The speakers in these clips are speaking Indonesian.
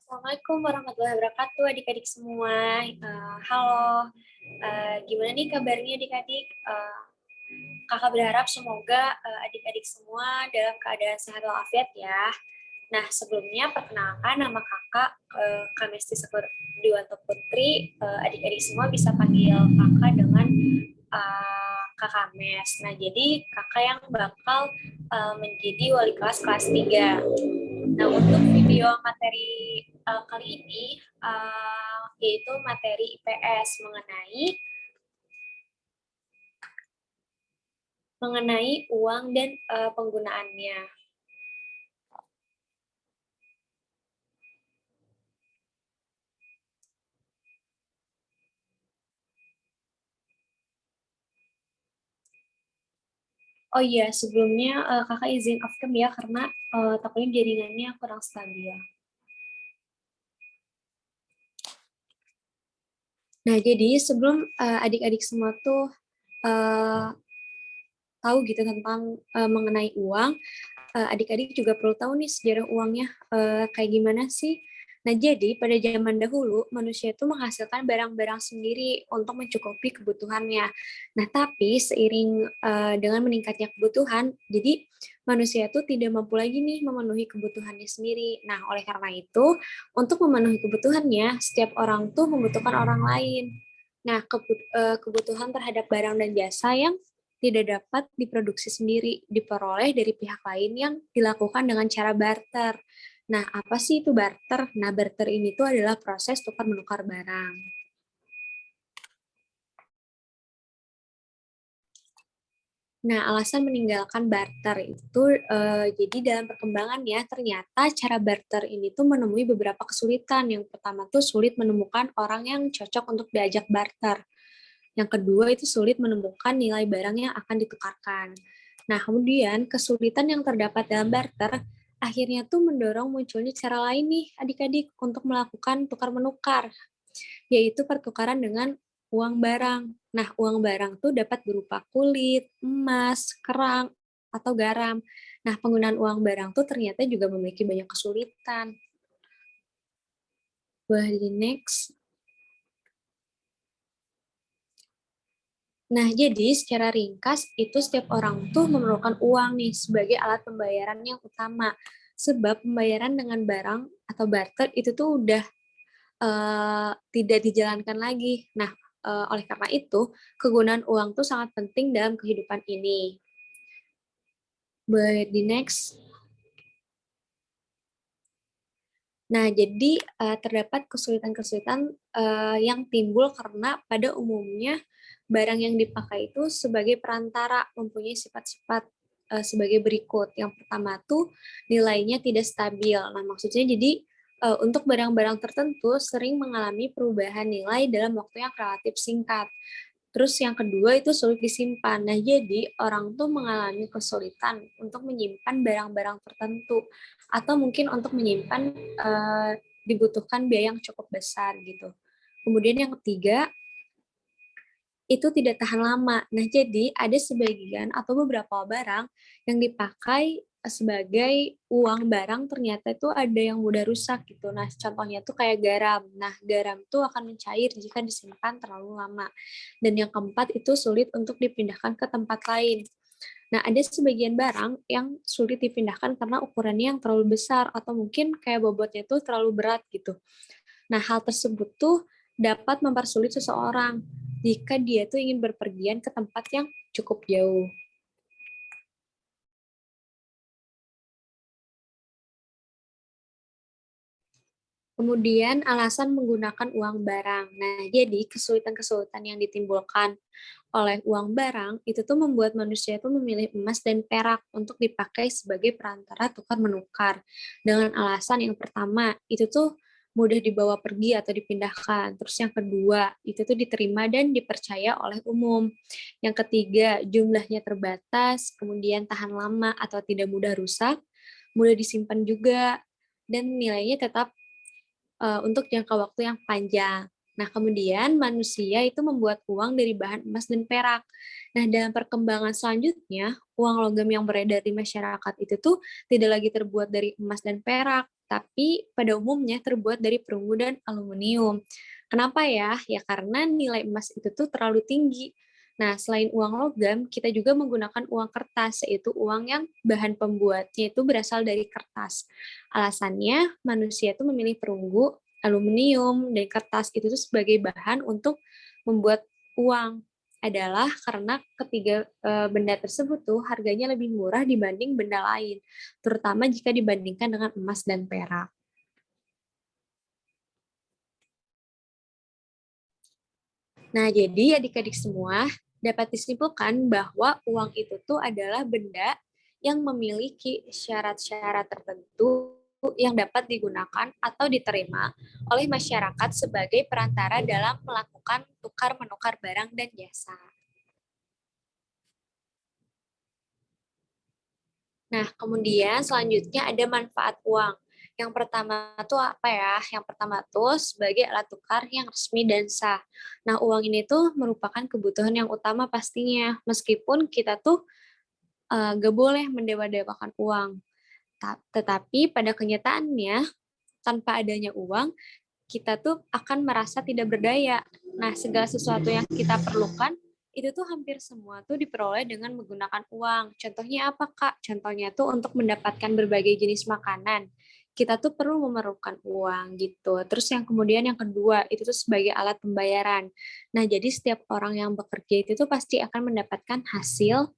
Assalamualaikum warahmatullahi wabarakatuh, adik-adik semua. Halo, gimana nih kabarnya adik-adik? Kakak berharap semoga adik-adik semua dalam keadaan sehat walafiat ya. Nah, sebelumnya perkenalkan nama kakak Kamesti Sekurdiwanto Putri. Adik-adik semua bisa panggil kakak dengan kakak Mes. Nah, jadi kakak yang bakal menjadi wali kelas kelas 3. Nah, untuk video materi kali ini yaitu materi IPS mengenai uang dan penggunaannya. Oh iya, sebelumnya kakak izin off cam ya karena takutnya jaringannya kurang stabil. Nah, jadi sebelum adik-adik semua tuh tahu gitu tentang mengenai uang, adik-adik juga perlu tahu nih sejarah uangnya kayak gimana sih. Nah, jadi pada zaman dahulu manusia itu menghasilkan barang-barang sendiri untuk mencukupi kebutuhannya. Nah, tapi seiring dengan meningkatnya kebutuhan, jadi manusia itu tidak mampu lagi nih memenuhi kebutuhannya sendiri. Nah, oleh karena itu, untuk memenuhi kebutuhannya, setiap orang tuh membutuhkan orang lain. Nah, kebutuhan terhadap barang dan jasa yang tidak dapat diproduksi sendiri, diperoleh dari pihak lain yang dilakukan dengan cara barter. Nah, apa sih itu barter? Nah, barter ini tuh adalah proses tukar-menukar barang. Nah, alasan meninggalkan barter itu, jadi dalam perkembangannya, ternyata cara barter ini tuh menemui beberapa kesulitan. Yang pertama tuh sulit menemukan orang yang cocok untuk diajak barter. Yang kedua itu sulit menemukan nilai barang yang akan ditukarkan. Nah, kemudian kesulitan yang terdapat dalam barter akhirnya tuh mendorong munculnya cara lain nih adik-adik untuk melakukan tukar-menukar, yaitu pertukaran dengan uang barang. Nah, uang barang tuh dapat berupa kulit, emas, kerang, atau garam. Nah, penggunaan uang barang tuh ternyata juga memiliki banyak kesulitan. Boleh di next. Nah, jadi secara ringkas itu setiap orang tuh memerlukan uang nih sebagai alat pembayaran yang utama. Sebab pembayaran dengan barang atau barter itu tuh udah tidak dijalankan lagi. Nah, oleh karena itu, kegunaan uang tuh sangat penting dalam kehidupan ini. Boleh di next. Nah, jadi terdapat kesulitan-kesulitan yang timbul karena pada umumnya barang yang dipakai itu sebagai perantara mempunyai sifat-sifat sebagai berikut. Yang pertama tuh nilainya tidak stabil. Nah, maksudnya jadi untuk barang-barang tertentu sering mengalami perubahan nilai dalam waktu yang relatif singkat. Terus yang kedua itu sulit disimpan. Nah, jadi orang tuh mengalami kesulitan untuk menyimpan barang-barang tertentu atau mungkin untuk menyimpan dibutuhkan biaya yang cukup besar gitu. Kemudian yang ketiga itu tidak tahan lama. Nah, jadi ada sebagian atau beberapa barang yang dipakai sebagai uang barang ternyata itu ada yang mudah rusak gitu. Nah, contohnya tuh kayak garam. Nah, garam tuh akan mencair jika disimpan terlalu lama. Dan yang keempat itu sulit untuk dipindahkan ke tempat lain. Nah, ada sebagian barang yang sulit dipindahkan karena ukurannya yang terlalu besar atau mungkin kayak bobotnya tuh terlalu berat gitu. Nah, hal tersebut tuh dapat mempersulit seseorang jika dia tuh ingin berpergian ke tempat yang cukup jauh. Kemudian alasan menggunakan uang barang. Nah, jadi kesulitan-kesulitan yang ditimbulkan oleh uang barang itu tuh membuat manusia itu memilih emas dan perak untuk dipakai sebagai perantara tukar menukar. Dengan alasan yang pertama, itu tuh mudah dibawa pergi atau dipindahkan. Terus yang kedua, itu tuh diterima dan dipercaya oleh umum. Yang ketiga, jumlahnya terbatas, kemudian tahan lama atau tidak mudah rusak, mudah disimpan juga, dan nilainya tetap untuk jangka waktu yang panjang. Nah, kemudian manusia itu membuat uang dari bahan emas dan perak. Nah, dalam perkembangan selanjutnya, uang logam yang beredar di masyarakat itu tuh tidak lagi terbuat dari emas dan perak, tapi pada umumnya terbuat dari perunggu dan aluminium. Kenapa ya? Ya karena nilai emas itu tuh terlalu tinggi. Nah, selain uang logam, kita juga menggunakan uang kertas, yaitu uang yang bahan pembuatnya itu berasal dari kertas. Alasannya, manusia itu memilih perunggu, aluminium, dan kertas itu tuh sebagai bahan untuk membuat uang adalah karena ketiga benda tersebut tuh harganya lebih murah dibanding benda lain, terutama jika dibandingkan dengan emas dan perak. Nah, jadi adik-adik semua dapat disimpulkan bahwa uang itu tuh adalah benda yang memiliki syarat-syarat tertentu yang dapat digunakan atau diterima oleh masyarakat sebagai perantara dalam melakukan tukar-menukar barang dan jasa. Nah, kemudian selanjutnya ada manfaat uang. Yang pertama tuh apa ya? Yang pertama tuh sebagai alat tukar yang resmi dan sah. Nah, uang ini tuh merupakan kebutuhan yang utama pastinya. Meskipun kita tuh gak boleh mendewa-dewakan uang. Tetapi pada kenyataannya, tanpa adanya uang, kita tuh akan merasa tidak berdaya. Nah, segala sesuatu yang kita perlukan itu tuh hampir semua tuh diperoleh dengan menggunakan uang. Contohnya apa, Kak? Contohnya tuh untuk mendapatkan berbagai jenis makanan. Kita tuh perlu memerlukan uang gitu. Terus yang kemudian yang kedua, itu tuh sebagai alat pembayaran. Nah, jadi setiap orang yang bekerja itu tuh pasti akan mendapatkan hasil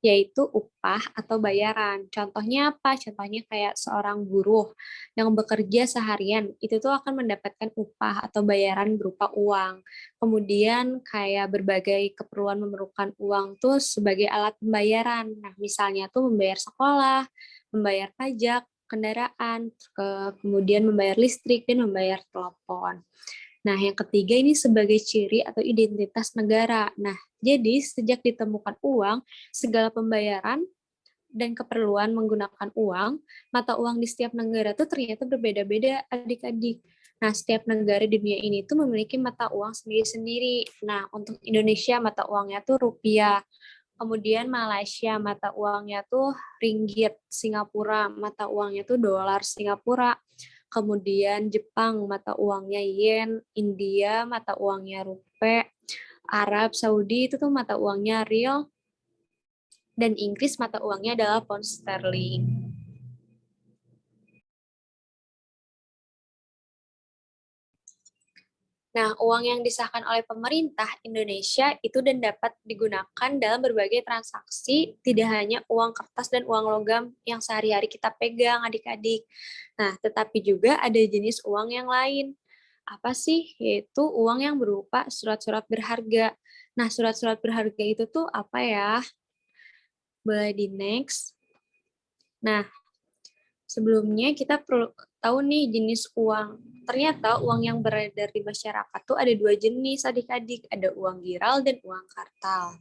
yaitu upah atau bayaran. Contohnya apa? Contohnya kayak seorang buruh yang bekerja seharian, itu tuh akan mendapatkan upah atau bayaran berupa uang. Kemudian kayak berbagai keperluan memerlukan uang tuh sebagai alat pembayaran. Nah, misalnya tuh membayar sekolah, membayar pajak, kendaraan, kemudian membayar listrik, dan membayar telepon. Nah, yang ketiga ini sebagai ciri atau identitas negara. Nah, jadi sejak ditemukan uang, segala pembayaran dan keperluan menggunakan uang, mata uang di setiap negara itu ternyata berbeda-beda adik-adik. Nah, setiap negara di dunia ini tuh memiliki mata uang sendiri-sendiri. Nah, untuk Indonesia mata uangnya tuh rupiah. Kemudian Malaysia mata uangnya tuh ringgit, Singapura mata uangnya tuh dolar Singapura. Kemudian Jepang mata uangnya yen, India mata uangnya rupiah, Arab Saudi itu tuh mata uangnya rial, dan Inggris mata uangnya adalah pound sterling. Nah, uang yang disahkan oleh pemerintah Indonesia itu dan dapat digunakan dalam berbagai transaksi, tidak hanya uang kertas dan uang logam yang sehari-hari kita pegang adik-adik. Nah, tetapi juga ada jenis uang yang lain. Apa sih? Yaitu uang yang berupa surat-surat berharga. Nah, surat-surat berharga itu tuh apa ya? Boleh di next. Nah, sebelumnya kita perlu tahu nih jenis uang. Ternyata uang yang beredar di masyarakat tuh ada dua jenis adik-adik. Ada uang giral dan uang kartal.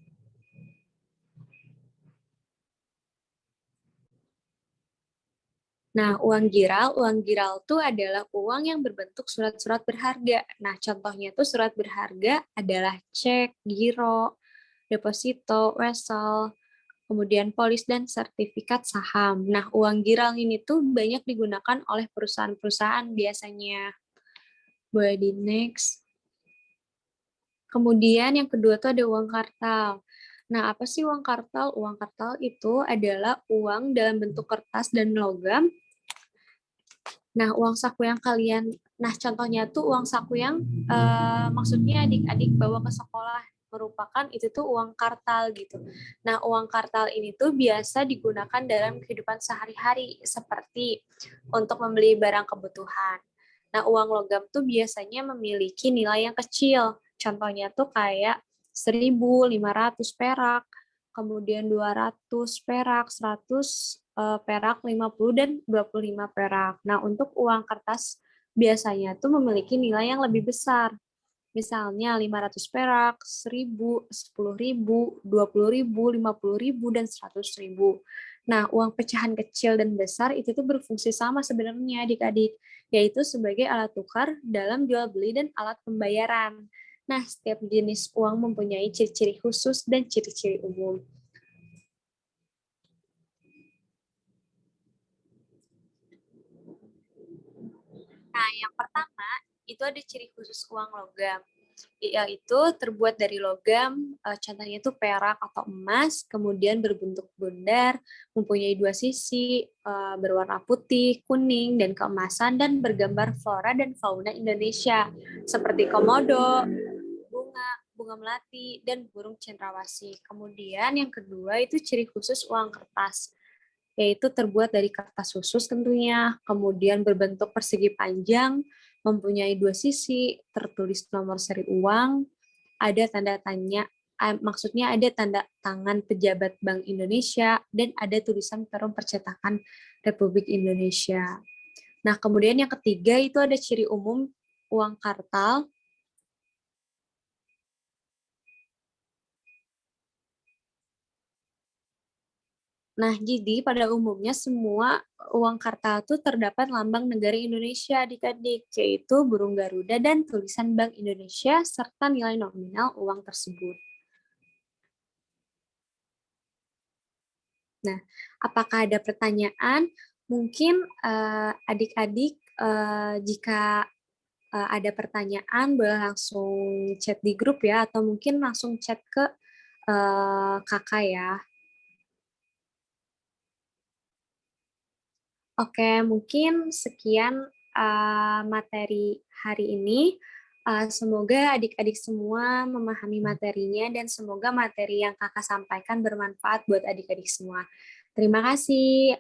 Nah, uang giral tuh adalah uang yang berbentuk surat-surat berharga. Nah, contohnya tuh surat berharga adalah cek, giro, deposito, wesel, kemudian polis dan sertifikat saham. Nah, uang giral ini tuh banyak digunakan oleh perusahaan-perusahaan biasanya. Boleh di next. Kemudian yang kedua tuh ada uang kartal. Nah, apa sih uang kartal? Uang kartal itu adalah uang dalam bentuk kertas dan logam. Nah, uang saku yang kalian, nah contohnya tuh uang saku yang maksudnya adik-adik bawa ke sekolah merupakan itu tuh uang kartal gitu. Nah, uang kartal ini tuh biasa digunakan dalam kehidupan sehari-hari seperti untuk membeli barang kebutuhan. Nah, uang logam tuh biasanya memiliki nilai yang kecil. Contohnya tuh kayak 1.500 perak, kemudian 200 perak, 100 perak, 50 dan 25 perak. Nah, untuk uang kertas biasanya tuh memiliki nilai yang lebih besar. Misalnya 500 perak, 1.000, 10.000, 20.000, 50.000, dan 100.000. Nah, uang pecahan kecil dan besar itu tuh berfungsi sama sebenarnya adik-adik, yaitu sebagai alat tukar dalam jual beli dan alat pembayaran. Nah, setiap jenis uang mempunyai ciri-ciri khusus dan ciri-ciri umum. yang pertama itu ada ciri khusus uang logam, yaitu terbuat dari logam, contohnya itu perak atau emas, kemudian berbentuk bundar, mempunyai dua sisi, berwarna putih, kuning, dan keemasan, dan bergambar flora dan fauna Indonesia, seperti komodo, bunga melati, dan burung cendrawasih. Kemudian yang kedua itu ciri khusus uang kertas, yaitu terbuat dari kertas khusus tentunya, kemudian berbentuk persegi panjang, mempunyai dua sisi, tertulis nomor seri uang, ada tanda tanya, maksudnya ada tanda tangan pejabat Bank Indonesia, dan ada tulisan Perum Percetakan Republik Indonesia. Nah, kemudian yang ketiga itu ada ciri umum uang kartal. Nah, jadi pada umumnya semua uang kartal itu terdapat lambang negara Indonesia adik-adik, yaitu burung Garuda dan tulisan Bank Indonesia serta nilai nominal uang tersebut. Nah, apakah ada pertanyaan? Mungkin adik-adik jika ada pertanyaan boleh langsung chat di grup ya, atau mungkin langsung chat ke kakak ya. Oke, mungkin sekian materi hari ini. Semoga adik-adik semua memahami materinya dan semoga materi yang kakak sampaikan bermanfaat buat adik-adik semua. Terima kasih.